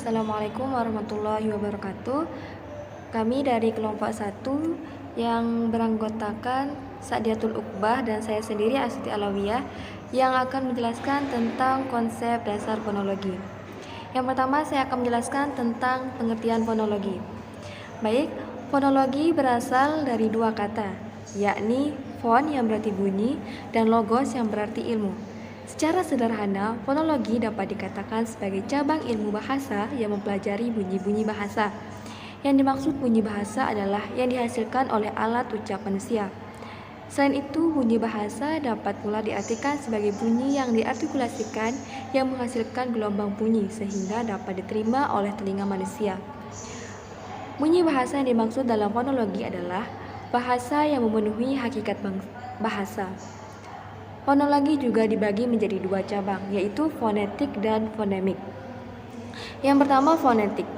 Assalamualaikum warahmatullahi wabarakatuh. Kami dari kelompok 1 yang beranggotakan Sa'diatul Uqbah dan saya sendiri Astuti Alawiyah yang akan menjelaskan tentang konsep dasar fonologi. Yang pertama saya akan menjelaskan tentang pengertian fonologi. Baik, fonologi berasal dari dua kata, yakni fon yang berarti bunyi dan logos yang berarti ilmu. Secara sederhana, fonologi dapat dikatakan sebagai cabang ilmu bahasa yang mempelajari bunyi-bunyi bahasa. Yang dimaksud bunyi bahasa adalah yang dihasilkan oleh alat ucap manusia. Selain itu, bunyi bahasa dapat pula diartikan sebagai bunyi yang diartikulasikan yang menghasilkan gelombang bunyi sehingga dapat diterima oleh telinga manusia. Bunyi bahasa yang dimaksud dalam fonologi adalah bahasa yang memenuhi hakikat bahasa. Fonologi juga dibagi menjadi dua cabang, yaitu fonetik dan fonemik. Yang pertama, fonetik.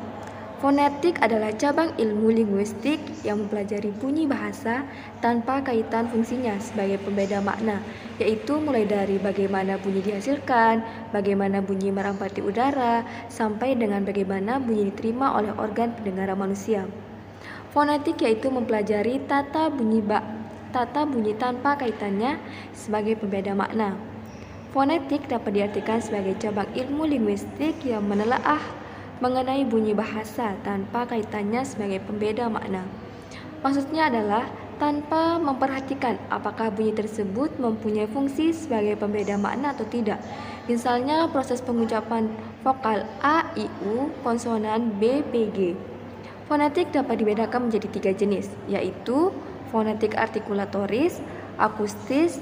Fonetik adalah cabang ilmu linguistik yang mempelajari bunyi bahasa tanpa kaitan fungsinya sebagai pembeda makna, yaitu mulai dari bagaimana bunyi dihasilkan, bagaimana bunyi merampati udara, sampai dengan bagaimana bunyi diterima oleh organ pendengaran manusia. Fonetik yaitu mempelajari tata bunyi tanpa kaitannya sebagai pembeda makna. Fonetik dapat diartikan sebagai cabang ilmu linguistik yang menelaah mengenai bunyi bahasa tanpa kaitannya sebagai pembeda makna. Maksudnya adalah tanpa memperhatikan apakah bunyi tersebut mempunyai fungsi sebagai pembeda makna atau tidak. Misalnya proses pengucapan vokal A, I, U, konsonan B, P, G. Fonetik dapat dibedakan menjadi tiga jenis, yaitu fonetik artikulatoris, akustis,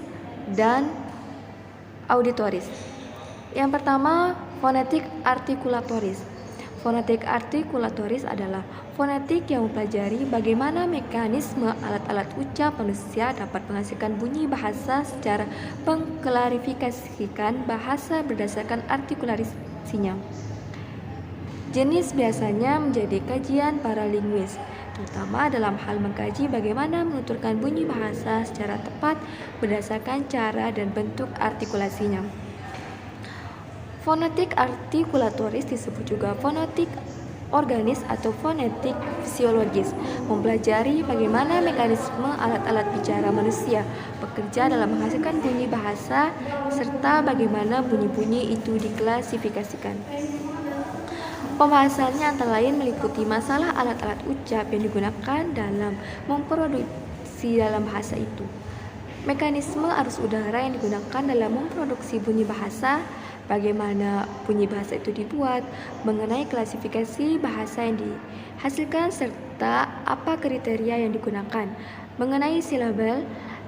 dan auditoris. Yang pertama, fonetik artikulatoris. Fonetik artikulatoris adalah fonetik yang mempelajari bagaimana mekanisme alat-alat ucap manusia dapat menghasilkan bunyi bahasa secara mengklarifikasikan bahasa berdasarkan artikulasinya. Jenis biasanya menjadi kajian para linguis, terutama dalam hal mengkaji bagaimana menuturkan bunyi bahasa secara tepat berdasarkan cara dan bentuk artikulasinya. Fonetik artikulatoris disebut juga fonetik organis atau fonetik fisiologis, mempelajari bagaimana mekanisme alat-alat bicara manusia bekerja dalam menghasilkan bunyi bahasa serta bagaimana bunyi-bunyi itu diklasifikasikan. Pembahasannya antara lain meliputi masalah alat-alat ucap yang digunakan dalam memproduksi dalam bahasa itu, mekanisme arus udara yang digunakan dalam memproduksi bunyi bahasa, bagaimana bunyi bahasa itu dibuat, mengenai klasifikasi bahasa yang dihasilkan serta apa kriteria yang digunakan, mengenai silabel,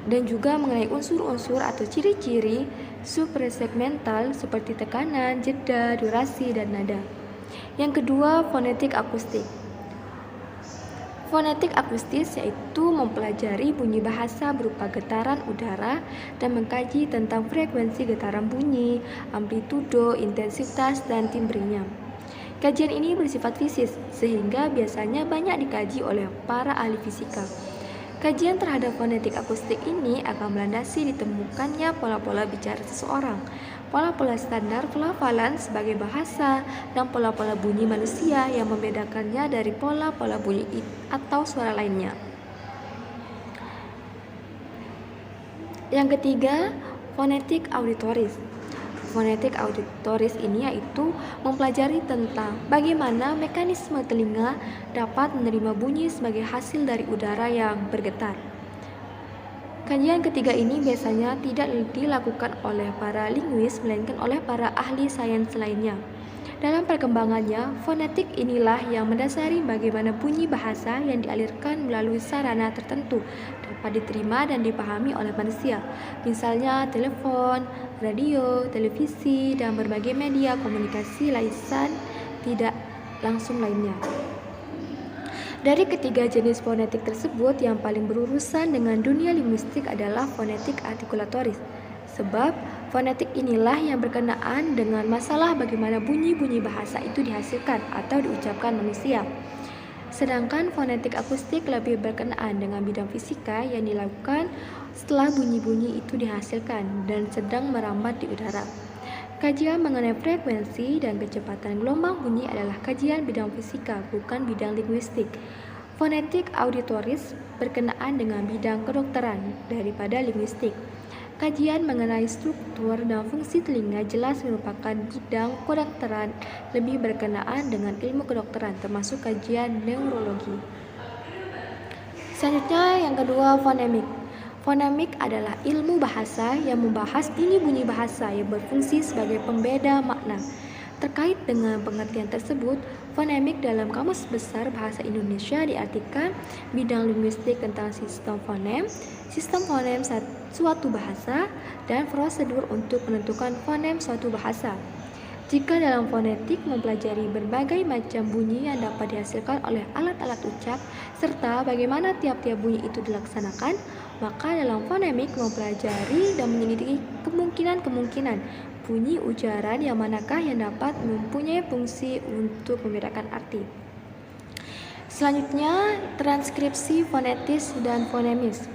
dan juga mengenai unsur-unsur atau ciri-ciri suprasegmental seperti tekanan, jeda, durasi, dan nada. Yang kedua, fonetik akustik. Fonetik akustis yaitu mempelajari bunyi bahasa berupa getaran udara dan mengkaji tentang frekuensi getaran bunyi, amplitudo, intensitas, dan timbrenya. Kajian ini bersifat fisik sehingga biasanya banyak dikaji oleh para ahli fisika. Kajian terhadap fonetik akustik ini akan melandasi ditemukannya pola-pola bicara seseorang, pola-pola standar pelafalan sebagai bahasa, dan pola-pola bunyi manusia yang membedakannya dari pola-pola bunyi atau suara lainnya. Yang ketiga, fonetik auditoris. Fonetik auditoris ini yaitu mempelajari tentang bagaimana mekanisme telinga dapat menerima bunyi sebagai hasil dari udara yang bergetar. Kajian ketiga ini biasanya tidak dilakukan oleh para linguis melainkan oleh para ahli sains lainnya. Dalam perkembangannya, fonetik inilah yang mendasari bagaimana bunyi bahasa yang dialirkan melalui sarana tertentu dapat diterima dan dipahami oleh manusia, misalnya telepon, radio, televisi, dan berbagai media komunikasi lisan tidak langsung lainnya. Dari ketiga jenis fonetik tersebut, yang paling berurusan dengan dunia linguistik adalah fonetik artikulatoris, sebab fonetik inilah yang berkenaan dengan masalah bagaimana bunyi-bunyi bahasa itu dihasilkan atau diucapkan manusia. Sedangkan fonetik akustik lebih berkenaan dengan bidang fisika yang dilakukan setelah bunyi-bunyi itu dihasilkan dan sedang merambat di udara. Kajian mengenai frekuensi dan kecepatan gelombang bunyi adalah kajian bidang fisika, bukan bidang linguistik. Fonetik auditoris berkenaan dengan bidang kedokteran daripada linguistik. Kajian mengenai struktur dan fungsi telinga jelas merupakan bidang kedokteran lebih berkenaan dengan ilmu kedokteran, termasuk kajian neurologi. Selanjutnya yang kedua, fonemik. Fonemik adalah ilmu bahasa yang membahas bunyi-bunyi bahasa yang berfungsi sebagai pembeda makna. Terkait dengan pengertian tersebut, fonemik dalam Kamus Besar Bahasa Indonesia diartikan bidang linguistik tentang sistem fonem suatu bahasa, dan prosedur untuk menentukan fonem suatu bahasa. Jika dalam fonetik mempelajari berbagai macam bunyi yang dapat dihasilkan oleh alat-alat ucap, serta bagaimana tiap-tiap bunyi itu dilaksanakan, maka dalam fonemik mempelajari dan menyelidiki kemungkinan-kemungkinan bunyi ujaran yang manakah yang dapat mempunyai fungsi untuk membedakan arti. Selanjutnya, transkripsi fonetis dan fonemis.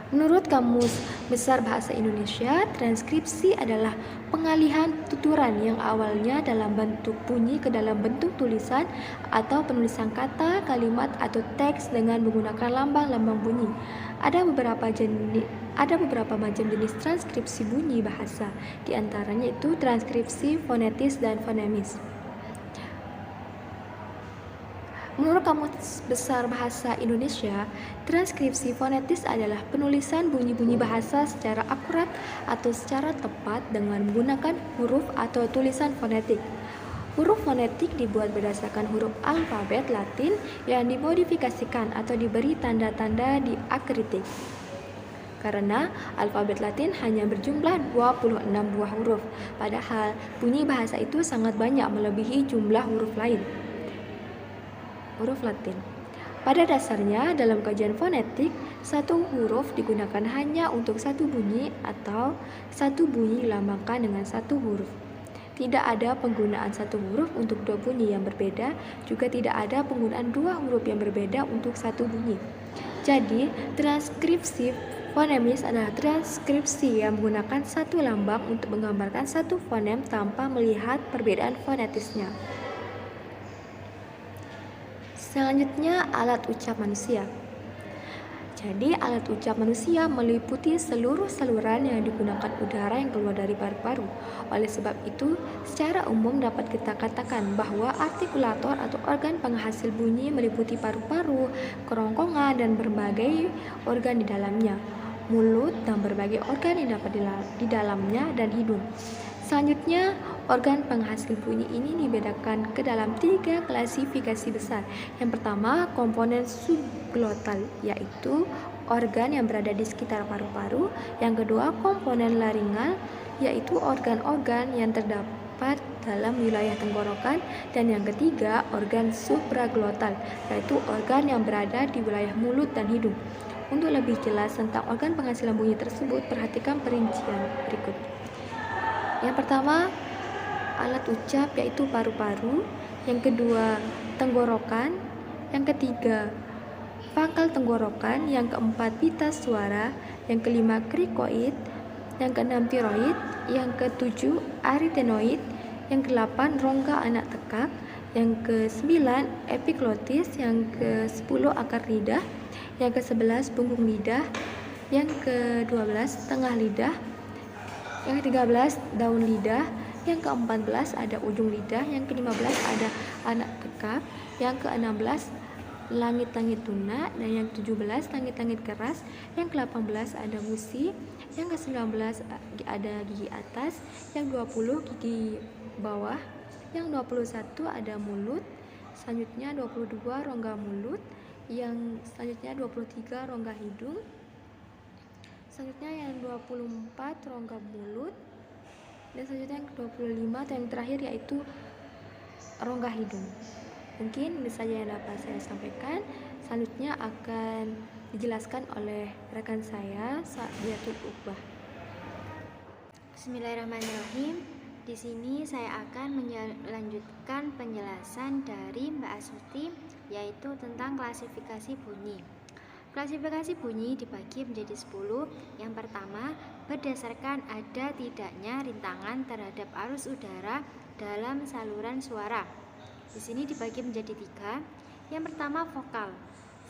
Menurut Kamus Besar Bahasa Indonesia, transkripsi adalah pengalihan tuturan yang awalnya dalam bentuk bunyi ke dalam bentuk tulisan atau penulisan kata, kalimat, atau teks dengan menggunakan lambang-lambang bunyi. Ada beberapa macam jenis transkripsi bunyi bahasa, di antaranya itu transkripsi fonetis dan fonemis. Menurut Kamus Besar Bahasa Indonesia, transkripsi fonetis adalah penulisan bunyi-bunyi bahasa secara akurat atau secara tepat dengan menggunakan huruf atau tulisan fonetik. Huruf fonetik dibuat berdasarkan huruf alfabet Latin yang dimodifikasikan atau diberi tanda-tanda diakritik. Karena alfabet Latin hanya berjumlah 26 buah huruf, padahal bunyi bahasa itu sangat banyak melebihi jumlah huruf Latin. Pada dasarnya, dalam kajian fonetik, satu huruf digunakan hanya untuk satu bunyi atau satu bunyi dilambangkan dengan satu huruf. Tidak ada penggunaan satu huruf untuk dua bunyi yang berbeda, juga tidak ada penggunaan dua huruf yang berbeda untuk satu bunyi. Jadi, transkripsi fonemis adalah transkripsi yang menggunakan satu lambang untuk menggambarkan satu fonem tanpa melihat perbedaan fonetisnya. Selanjutnya, alat ucap manusia. Jadi, alat ucap manusia meliputi seluruh saluran yang digunakan udara yang keluar dari paru-paru. Oleh sebab itu, secara umum dapat kita katakan bahwa artikulator atau organ penghasil bunyi meliputi paru-paru, kerongkongan, dan berbagai organ di dalamnya, mulut, dan berbagai organ yang dapat di dalamnya, dan hidung. Selanjutnya, organ penghasil bunyi ini dibedakan ke dalam 3 klasifikasi besar. Yang pertama, komponen subglotal, yaitu organ yang berada di sekitar paru-paru. Yang kedua, komponen laringal, yaitu organ-organ yang terdapat dalam wilayah tenggorokan. Dan yang ketiga, organ supraglotal, yaitu organ yang berada di wilayah mulut dan hidung. Untuk lebih jelas tentang organ penghasilan bunyi tersebut, perhatikan perincian berikut. Yang pertama, alat ucap, yaitu paru-paru. Yang kedua, tenggorokan. Yang ketiga, pangkal tenggorokan. Yang keempat, pita suara. Yang kelima, krikoid. Yang keenam, tiroid. Yang ketujuh, aritenoid. Yang kedelapan, rongga anak tekak. Yang ke-9, epiglotis. Yang ke-10, akar lidah. Yang ke-11, punggung lidah. Yang ke-12, tengah lidah. Yang ke-13, daun lidah. Yang ke-14 ada ujung lidah. Yang ke-15 ada anak tekak. Yang ke-16 langit-langit lunak. Dan yang ke-17 langit-langit keras. Yang ke-18 ada gusi. Yang ke-19 ada gigi atas. Yang 20 gigi bawah. Yang 21 ada mulut. Selanjutnya 22 rongga mulut. Yang selanjutnya 23 rongga hidung. Selanjutnya yang 24 rongga mulut. Dan selanjutnya yang 25 atau yang terakhir yaitu rongga hidung. Mungkin ini saja yang dapat saya sampaikan. Selanjutnya akan dijelaskan oleh rekan saya, Sa'diatul Uqbah. Bismillahirrahmanirrahim. Di sini saya akan melanjutkan penjelasan dari Mbak Astuti, yaitu tentang klasifikasi bunyi. Klasifikasi bunyi dibagi menjadi 10. Yang pertama, berdasarkan ada tidaknya rintangan terhadap arus udara dalam saluran suara. Di sini dibagi menjadi 3. Yang pertama, vokal.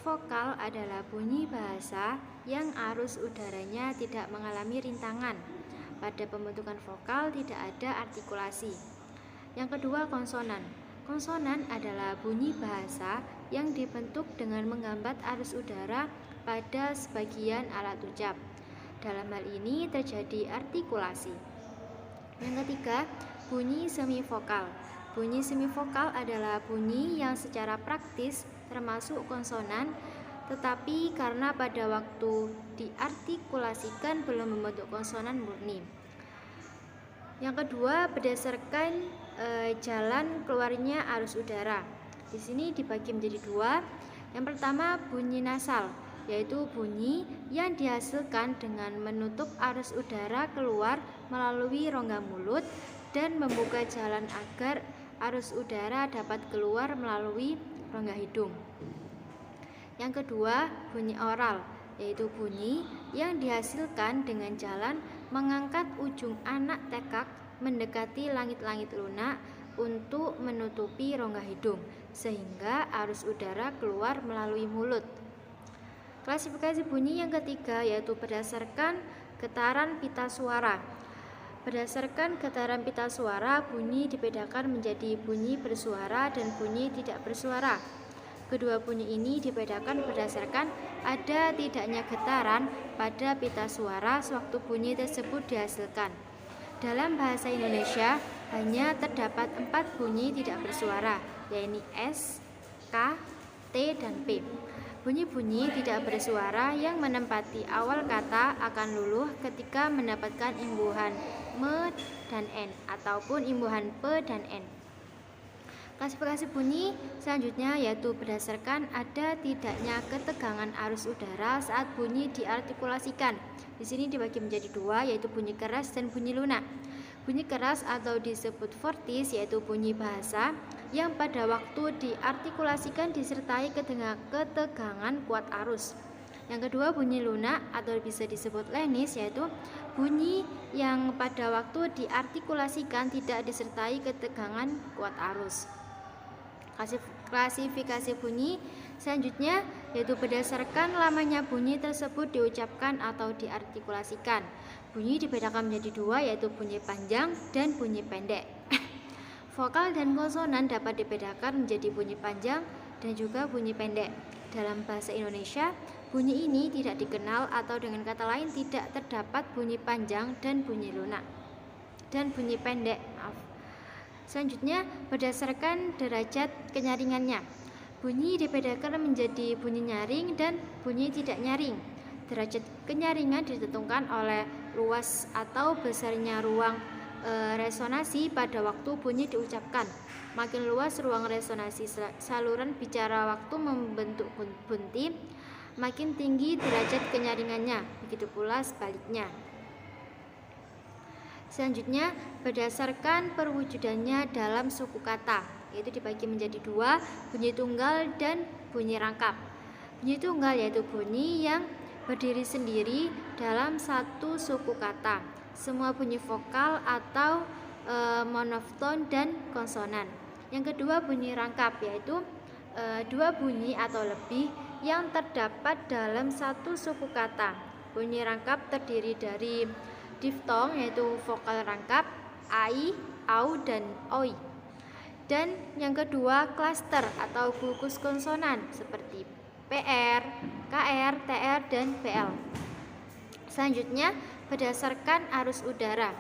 Vokal adalah bunyi bahasa yang arus udaranya tidak mengalami rintangan. Pada pembentukan vokal tidak ada artikulasi. Yang kedua, konsonan. Konsonan adalah bunyi bahasa yang dibentuk dengan menghambat arus udara pada sebagian alat ucap. Dalam hal ini terjadi artikulasi. Yang ketiga, bunyi semivokal. Bunyi semivokal adalah bunyi yang secara praktis termasuk konsonan, tetapi karena pada waktu diartikulasikan belum membentuk konsonan murni. Yang kedua, berdasarkan jalan keluarnya arus udara. Di sini dibagi menjadi 2. Yang pertama, bunyi nasal, yaitu bunyi yang dihasilkan dengan menutup arus udara keluar melalui rongga mulut dan membuka jalan agar arus udara dapat keluar melalui rongga hidung. Yang kedua, bunyi oral, yaitu bunyi yang dihasilkan dengan jalan mengangkat ujung anak tekak mendekati langit-langit lunak untuk menutupi rongga hidung, sehingga arus udara keluar melalui mulut. Klasifikasi bunyi yang ketiga yaitu berdasarkan getaran pita suara. Berdasarkan getaran pita suara, bunyi dibedakan menjadi bunyi bersuara dan bunyi tidak bersuara. Kedua bunyi ini dibedakan berdasarkan ada tidaknya getaran pada pita suara sewaktu bunyi tersebut dihasilkan. Dalam bahasa Indonesia hanya terdapat 4 bunyi tidak bersuara, yaitu S, K, T, dan P. Bunyi-bunyi tidak bersuara yang menempati awal kata akan luluh ketika mendapatkan imbuhan M dan N ataupun imbuhan P dan N. Klasifikasi bunyi selanjutnya yaitu berdasarkan ada tidaknya ketegangan arus udara saat bunyi diartikulasikan. Di sini dibagi menjadi 2 yaitu bunyi keras dan bunyi lunak. Bunyi keras atau disebut fortis yaitu bunyi bahasa yang pada waktu diartikulasikan disertai ketegangan kuat arus. Yang kedua, bunyi lunak atau bisa disebut lenis yaitu bunyi yang pada waktu diartikulasikan tidak disertai ketegangan kuat arus. Klasifikasi bunyi selanjutnya yaitu berdasarkan lamanya bunyi tersebut diucapkan atau diartikulasikan. Bunyi dibedakan menjadi 2 yaitu bunyi panjang dan bunyi pendek. Vokal dan konsonan dapat dibedakan menjadi bunyi panjang dan juga bunyi pendek. Dalam bahasa Indonesia, bunyi ini tidak dikenal atau dengan kata lain tidak terdapat bunyi panjang dan bunyi lunak dan bunyi pendek. Selanjutnya, berdasarkan derajat kenyaringannya, bunyi dibedakan menjadi bunyi nyaring dan bunyi tidak nyaring. Derajat kenyaringan ditentukan oleh luas atau besarnya ruang resonansi pada waktu bunyi diucapkan. Makin luas ruang resonansi saluran bicara waktu membentuk bunyi, makin tinggi derajat kenyaringannya. Begitu pula sebaliknya. Selanjutnya, berdasarkan perwujudannya dalam suku kata, yaitu dibagi menjadi 2, bunyi tunggal dan bunyi rangkap. Bunyi tunggal yaitu bunyi yang berdiri sendiri dalam satu suku kata, semua bunyi vokal atau monofton dan konsonan. Yang kedua, bunyi rangkap yaitu 2 bunyi atau lebih yang terdapat dalam satu suku kata. Bunyi rangkap terdiri dari diftong yaitu vokal rangkap ai, au, dan oi. Dan yang kedua, klaster atau gugus konsonan seperti PR, KR, TR, dan PL. Selanjutnya, berdasarkan arus udara.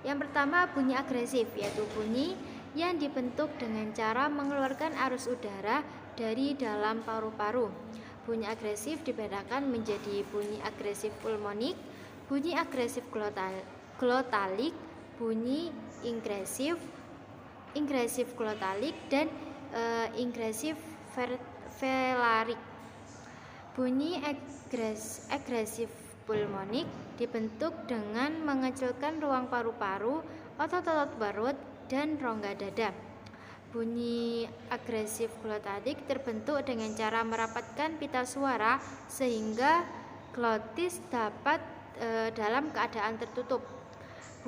Yang pertama, bunyi agresif yaitu bunyi yang dibentuk dengan cara mengeluarkan arus udara dari dalam paru-paru. Bunyi agresif dibedakan menjadi bunyi agresif pulmonik, bunyi agresif glotalik, bunyi ingresif glotalik, dan ingresif velarik. Bunyi agresif pulmonik dibentuk dengan mengecilkan ruang paru-paru, otot-otot perut, dan rongga dada. Bunyi agresif glotatik terbentuk dengan cara merapatkan pita suara sehingga glotis dapat dalam keadaan tertutup.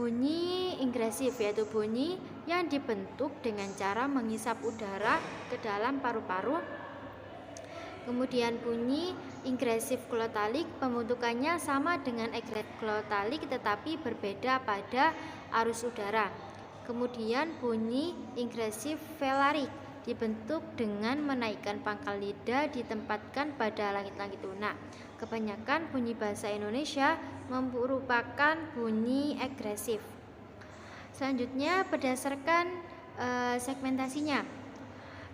Bunyi ingresif yaitu bunyi yang dibentuk dengan cara menghisap udara ke dalam paru-paru. Kemudian bunyi ingresif glotalik pembentukannya sama dengan egresif glotalik tetapi berbeda pada arus udara. Kemudian bunyi ingresif velarik dibentuk dengan menaikkan pangkal lidah ditempatkan pada langit-langit lunak. Kebanyakan bunyi bahasa Indonesia merupakan bunyi agresif. Selanjutnya berdasarkan segmentasinya.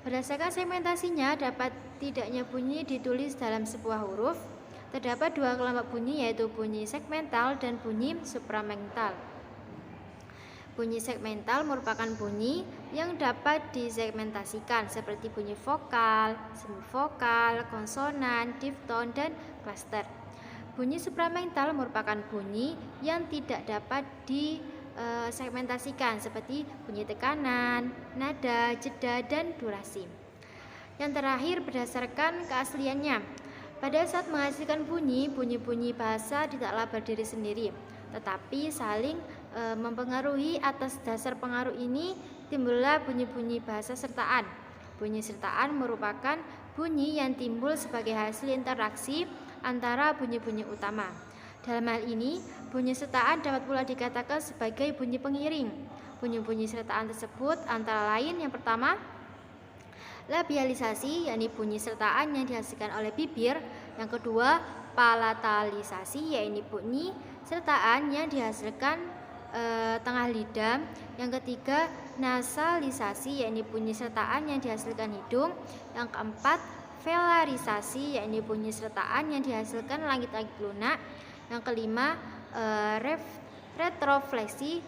Berdasarkan segmentasinya dapat tidaknya bunyi ditulis dalam sebuah huruf. Terdapat dua kelompok bunyi yaitu bunyi segmental dan bunyi supramental. Bunyi segmental merupakan bunyi yang dapat disegmentasikan seperti bunyi vokal, semivokal, konsonan, difton, dan klaster. Bunyi supramental merupakan bunyi yang tidak dapat disegmentasikan seperti bunyi tekanan, nada, jeda, dan durasi. Yang terakhir berdasarkan keasliannya. Pada saat menghasilkan bunyi-bunyi bahasa tidaklah berdiri sendiri, tetapi saling mempengaruhi. Atas dasar pengaruh ini timbullah bunyi-bunyi bahasa sertaan. Bunyi sertaan merupakan bunyi yang timbul sebagai hasil interaksi antara bunyi-bunyi utama. Dalam hal ini, bunyi sertaan dapat pula dikatakan sebagai bunyi pengiring. Bunyi-bunyi sertaan tersebut antara lain yang pertama, labialisasi, yakni bunyi sertaan yang dihasilkan oleh bibir. Yang kedua, palatalisasi, yakni bunyi sertaan yang dihasilkan tengah lidah. Yang ketiga, nasalisasi, yakni bunyi sertaan yang dihasilkan hidung. Yang keempat, velarisasi, yakni bunyi sertaan yang dihasilkan langit-langit lunak. Yang kelima, retrofleksi,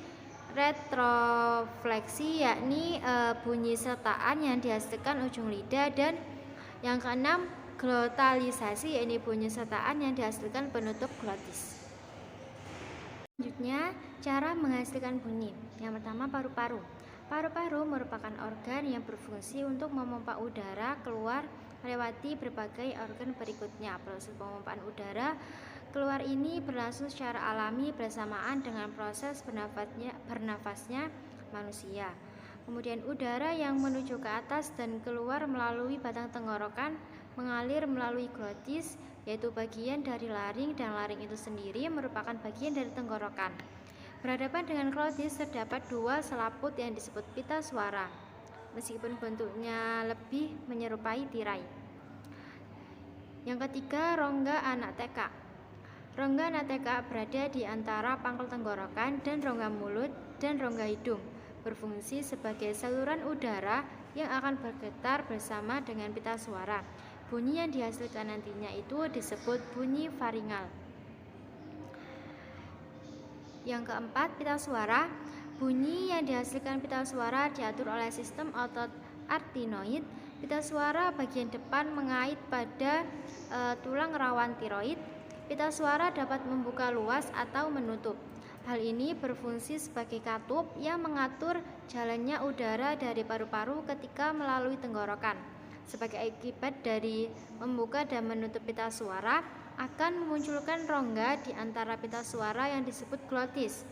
yakni bunyi sertaan yang dihasilkan ujung lidah. Dan yang keenam, glotalisasi, yakni bunyi sertaan yang dihasilkan penutup glotis. Selanjutnya, cara menghasilkan bunyi. Yang pertama, paru-paru. Paru-paru merupakan organ yang berfungsi untuk memompa udara keluar melewati berbagai organ berikutnya. Proses pemompaan udara keluar ini berlangsung secara alami bersamaan dengan proses bernafasnya manusia. Kemudian udara yang menuju ke atas dan keluar melalui batang tenggorokan mengalir melalui glotis, yaitu bagian dari laring, dan laring itu sendiri merupakan bagian dari tenggorokan. Berhadapan dengan glotis terdapat dua selaput yang disebut pita suara, meskipun bentuknya lebih menyerupai tirai. Yang ketiga, rongga anak teka. Rongga anak teka berada di antara pangkal tenggorokan dan rongga mulut dan rongga hidung, berfungsi sebagai saluran udara yang akan bergetar bersama dengan pita suara. Bunyi yang dihasilkan nantinya itu disebut bunyi faringal. Yang keempat, pita suara. Bunyi yang dihasilkan pita suara diatur oleh sistem otot aktinoid. Pita suara bagian depan mengait pada tulang rawan tiroid. Pita suara dapat membuka luas atau menutup. Hal ini berfungsi sebagai katup yang mengatur jalannya udara dari paru-paru ketika melalui tenggorokan. Sebagai akibat dari membuka dan menutup pita suara akan memunculkan rongga di antara pita suara yang disebut glotis.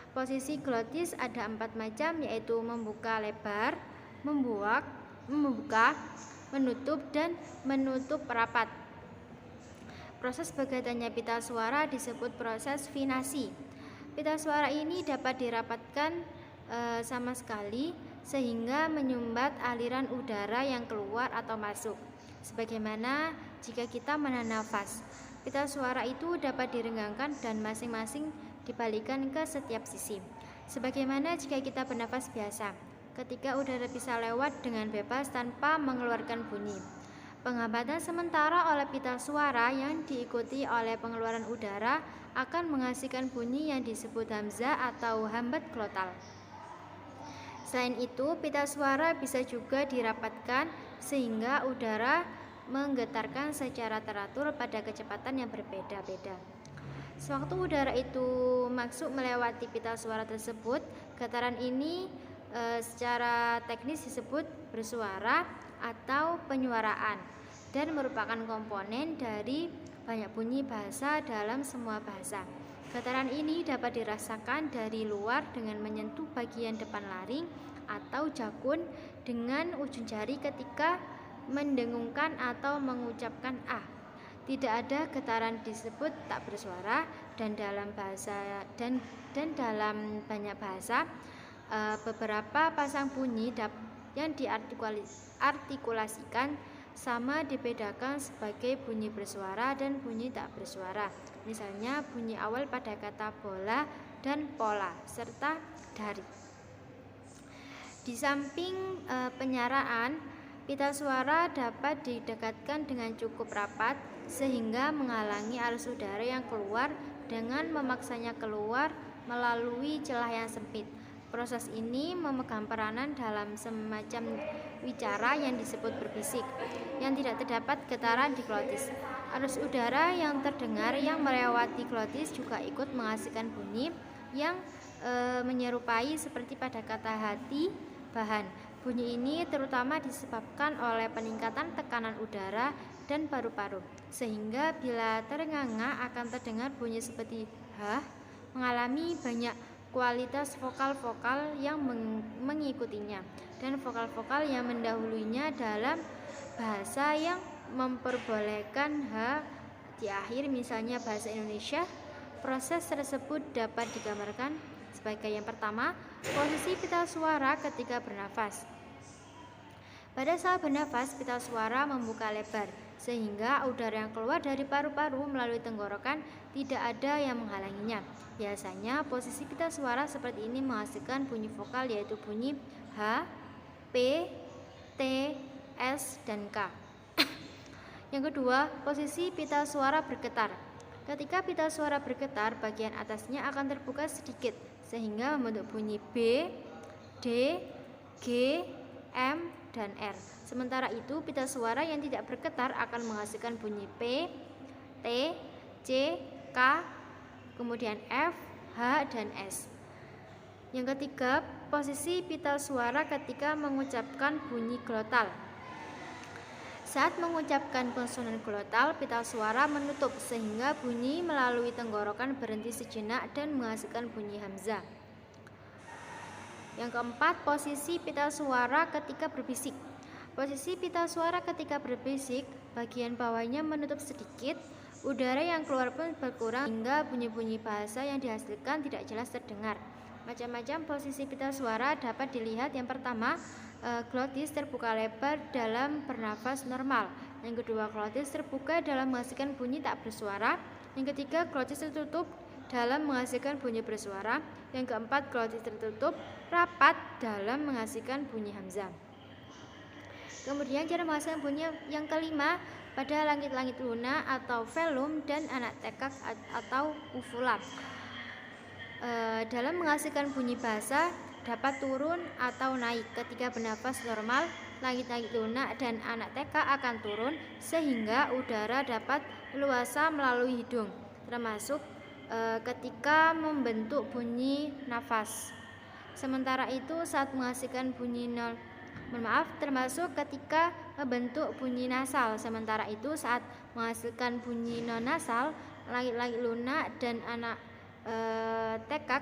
Posisi glotis ada 4 macam, yaitu membuka lebar, membuka, menutup, dan menutup rapat. Proses bergetarnya pita suara disebut proses finasi. Pita suara ini dapat dirapatkan sama sekali sehingga menyumbat aliran udara yang keluar atau masuk. Sebagaimana jika kita menahan nafas, pita suara itu dapat direnggangkan dan masing-masing dibalikan ke setiap sisi. Sebagaimana jika kita bernafas biasa, ketika udara bisa lewat dengan bebas tanpa mengeluarkan bunyi. Penghambatan sementara oleh pita suara yang diikuti oleh pengeluaran udara akan menghasilkan bunyi yang disebut hamzah atau hambat glotal. Selain itu, pita suara bisa juga dirapatkan sehingga udara menggetarkan secara teratur pada kecepatan yang berbeda-beda. Sewaktu udara itu masuk melewati pita suara tersebut, getaran ini secara teknis disebut bersuara atau penyuaraan dan merupakan komponen dari banyak bunyi bahasa dalam semua bahasa. Getaran ini dapat dirasakan dari luar dengan menyentuh bagian depan laring atau jakun dengan ujung jari ketika mendengungkan atau mengucapkan a. Tidak ada getaran disebut tak bersuara dan dalam banyak bahasa beberapa pasang bunyi yang diartikulasikan sama dibedakan sebagai bunyi bersuara dan bunyi tak bersuara. Misalnya bunyi awal pada kata bola dan pola serta dari. Di samping penyaraan, pita suara dapat didekatkan dengan cukup rapat sehingga menghalangi arus udara yang keluar dengan memaksanya keluar melalui celah yang sempit. Proses ini memegang peranan dalam semacam wicara yang disebut berbisik, yang tidak terdapat getaran di glotis. Arus udara yang terdengar yang melewati glotis juga ikut menghasilkan bunyi yang menyerupai seperti pada kata hati, bahan. Bunyi ini terutama disebabkan oleh peningkatan tekanan udara dan paru-paru, sehingga bila terengah-engah akan terdengar bunyi seperti h, mengalami banyak kualitas vokal-vokal yang mengikutinya dan vokal-vokal yang mendahulunya dalam bahasa yang memperbolehkan h di akhir, misalnya bahasa Indonesia. Proses tersebut dapat digambarkan sebagai yang pertama, posisi pita suara ketika bernafas. Pada saat bernafas, pita suara membuka lebar sehingga udara yang keluar dari paru-paru melalui tenggorokan tidak ada yang menghalanginya. Biasanya posisi pita suara seperti ini menghasilkan bunyi vokal, yaitu bunyi H, P, T, S, dan K. Yang kedua, posisi pita suara bergetar. Ketika pita suara bergetar, bagian atasnya akan terbuka sedikit sehingga membentuk bunyi B, D, G, M, dan R. Sementara itu, pita suara yang tidak bergetar akan menghasilkan bunyi P, T, C, K, kemudian F, H, dan S. Yang ketiga, posisi pita suara ketika mengucapkan bunyi glotal. Saat mengucapkan konsonan glotal, pita suara menutup sehingga bunyi melalui tenggorokan berhenti sejenak dan menghasilkan bunyi hamzah. Yang keempat, posisi pita suara ketika berbisik. Posisi pita suara ketika berbisik, bagian bawahnya menutup sedikit, udara yang keluar pun berkurang hingga bunyi-bunyi bahasa yang dihasilkan tidak jelas terdengar. Macam-macam posisi pita suara dapat dilihat. Yang pertama, glotis terbuka lebar dalam bernafas normal. Yang kedua, glotis terbuka dalam menghasilkan bunyi tak bersuara. Yang ketiga, glotis tertutup dalam menghasilkan bunyi bersuara. Yang keempat, glotis tertutup rapat dalam menghasilkan bunyi hamzah. Kemudian cara menghasilkan bunyi yang kelima, pada langit-langit lunak atau velum dan anak tekak atau uvula. Dalam menghasilkan bunyi bahasa dapat turun atau naik. Ketika bernafas normal, langit-langit lunak dan anak tekak akan turun sehingga udara dapat leluasa melalui hidung, termasuk ketika membentuk bunyi nafas. Sementara itu saat menghasilkan bunyi termasuk ketika membentuk bunyi nasal. Sementara itu saat menghasilkan bunyi non-nasal, langit-langit lunak dan anak tekak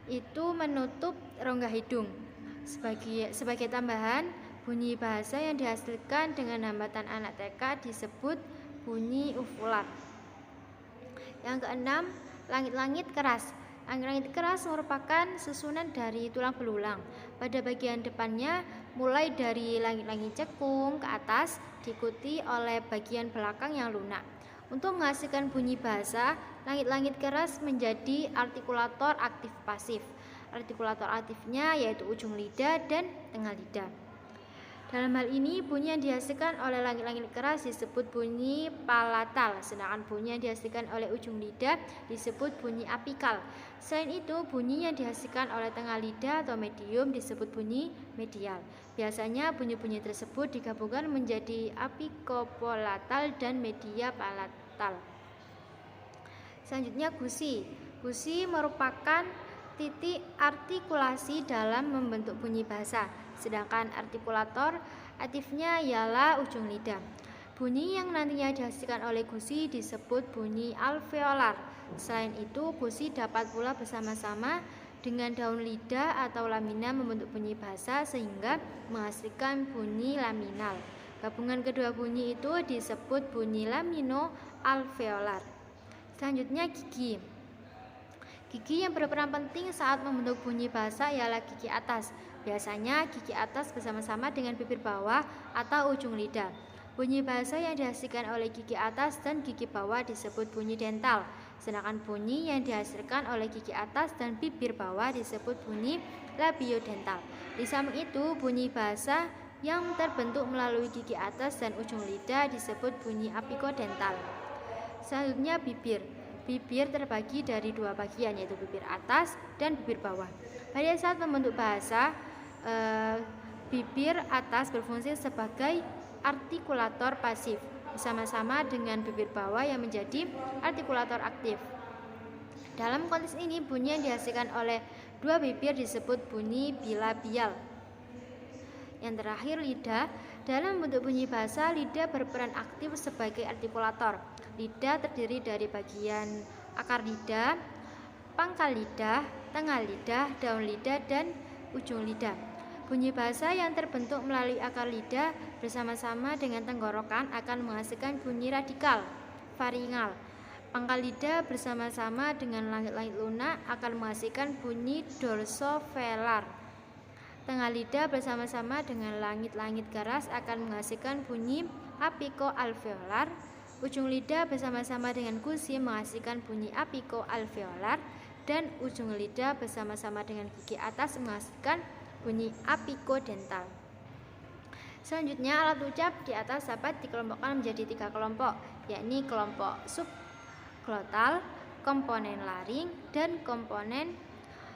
itu menutup rongga hidung. Sebagai tambahan, bunyi bahasa yang dihasilkan dengan hambatan anak tekak disebut bunyi uvular. Yang keenam, langit-langit keras. Langit-langit keras merupakan susunan dari tulang belulang. Pada bagian depannya, mulai dari langit-langit cekung ke atas, diikuti oleh bagian belakang yang lunak. Untuk menghasilkan bunyi bahasa, langit-langit keras menjadi artikulator aktif pasif. Artikulator aktifnya yaitu ujung lidah dan tengah lidah. Dalam hal ini, bunyi yang dihasilkan oleh langit-langit keras disebut bunyi palatal, sedangkan bunyi yang dihasilkan oleh ujung lidah disebut bunyi apikal. Selain itu, bunyi yang dihasilkan oleh tengah lidah atau medium disebut bunyi medial. Biasanya bunyi-bunyi tersebut digabungkan menjadi apikopalatal dan media palatal. Selanjutnya, gusi. Gusi merupakan titik artikulasi dalam membentuk bunyi bahasa, sedangkan artikulator aktifnya ialah ujung lidah. Bunyi yang nantinya dihasilkan oleh gusi disebut bunyi alveolar. Selain itu, gusi dapat pula bersama-sama dengan daun lidah atau lamina membentuk bunyi bahasa sehingga menghasilkan bunyi laminal. Gabungan kedua bunyi itu disebut bunyi lamino-alveolar. Selanjutnya gigi. Gigi yang berperan penting saat membentuk bunyi bahasa ialah gigi atas. Biasanya gigi atas bersama-sama dengan bibir bawah atau ujung lidah. Bunyi bahasa yang dihasilkan oleh gigi atas dan gigi bawah disebut bunyi dental. Sedangkan bunyi yang dihasilkan oleh gigi atas dan bibir bawah disebut bunyi labiodental. Di samping itu, bunyi bahasa yang terbentuk melalui gigi atas dan ujung lidah disebut bunyi apicodental. Selanjutnya bibir. Bibir terbagi dari dua bagian, yaitu bibir atas dan bibir bawah. Pada saat membentuk bahasa, bibir atas berfungsi sebagai artikulator pasif bersama-sama dengan bibir bawah yang menjadi artikulator aktif. Dalam konteks ini, bunyi yang dihasilkan oleh dua bibir disebut bunyi bilabial. Yang terakhir, lidah. Dalam bentuk bunyi bahasa, lidah berperan aktif sebagai artikulator. Lidah terdiri dari bagian akar lidah, pangkal lidah, tengah lidah, daun lidah, dan ujung lidah. Bunyi bahasa yang terbentuk melalui akar lidah bersama-sama dengan tenggorokan akan menghasilkan bunyi radikal, faringal. Pangkal lidah bersama-sama dengan langit-langit lunak akan menghasilkan bunyi dorsovelar. Tengah lidah bersama-sama dengan langit-langit garas akan menghasilkan bunyi apico-alveolar. Ujung lidah bersama-sama dengan gusi menghasilkan bunyi apico-alveolar, dan ujung lidah bersama-sama dengan gigi atas menghasilkan bunyi apicodental. Selanjutnya, alat ucap di atas dapat dikelompokkan menjadi 3 kelompok, yakni kelompok subglotal, komponen laring, dan komponen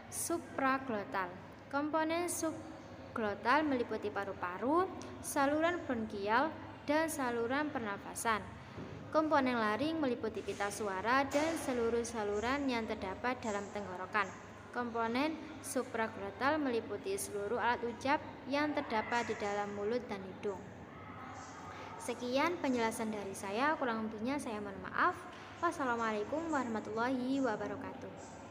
supraglotal. Komponen subglotal meliputi paru-paru, saluran bronkial, dan saluran pernafasan. Komponen laring meliputi pita suara dan seluruh saluran yang terdapat dalam tenggorokan. Komponen supraglotal meliputi seluruh alat ucap yang terdapat di dalam mulut dan hidung. Sekian penjelasan dari saya, kurang lebihnya saya mohon maaf. Wassalamualaikum warahmatullahi wabarakatuh.